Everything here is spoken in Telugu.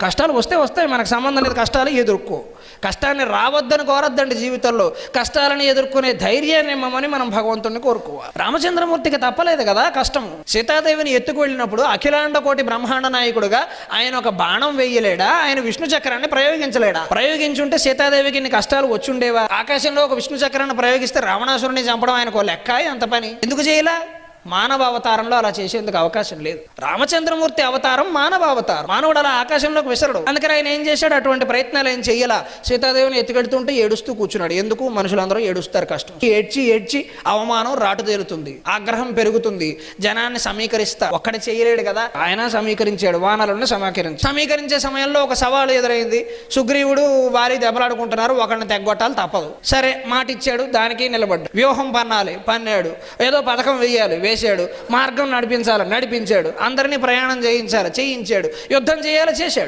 కష్టాలు వస్తే వస్తాయి, మనకు సంబంధం లేదు. కష్టాలు ఎదుర్కో, కష్టాన్ని రావద్దని కోరద్దండి. జీవితంలో కష్టాలను ఎదుర్కొనే ధైర్యాన్ని ఇమ్మని మనం భగవంతుడిని కోరుకోవాలి. రామచంద్రమూర్తికి తప్పలేదు కదా కష్టం. సీతాదేవిని ఎత్తుకు వెళ్ళినప్పుడు అఖిలాండ కోటి బ్రహ్మాండ నాయకుడుగా ఆయన ఒక బాణం వేయలేడా? ఆయన విష్ణు చక్రాన్ని ప్రయోగించలేడా? ప్రయోగించుంటే సీతాదేవికి ఇన్ని కష్టాలు వచ్చుండేవా? ఆకాశంలో ఒక విష్ణు చక్రాన్ని ప్రయోగిస్తే రావణాసురుని చంపడం ఆయనకు లెక్క. అంత పని ఎందుకు చేయలా? మానవ అవతారంలో అలా చేసేందుకు అవకాశం లేదు. రామచంద్రమూర్తి అవతారం మానవ అవతారం. మానవుడు అలా ఆకాశంలోకి విసరడు. అందుకని ఆయన ఏం చేశాడు? అటువంటి ప్రయత్నాలు ఏం చెయ్యాలా? సీతాదేవిని ఎత్తుకెడుతుంటే ఏడుస్తూ కూర్చున్నాడు. ఎందుకు? మనుషులందరూ ఏడుస్తారు కష్టం. ఏడ్చి ఏడ్చి అవమానం రాటు తేలుతుంది, ఆగ్రహం పెరుగుతుంది, జనాన్ని సమీకరిస్తా. ఒక్కడి చేయలేడు కదా, ఆయన సమీకరించాడు. వానరులను సమీకరించే సమయంలో ఒక సవాలు ఎదురైంది. సుగ్రీవుడు వారి దెబ్బలాడుకుంటున్నారు, ఒకరిని తెగ్గొట్టాలి తప్పదు. సరే మాట ఇచ్చాడు, దానికి నిలబడ్డాడు. వ్యూహం పన్నాడు, ఏదో పథకం వేయాలి, చేశాడు. మార్గం నడిపించాడు, అందరినీ ప్రయాణం చేయించాడు, యుద్ధం చేయాలి, చేశాడు.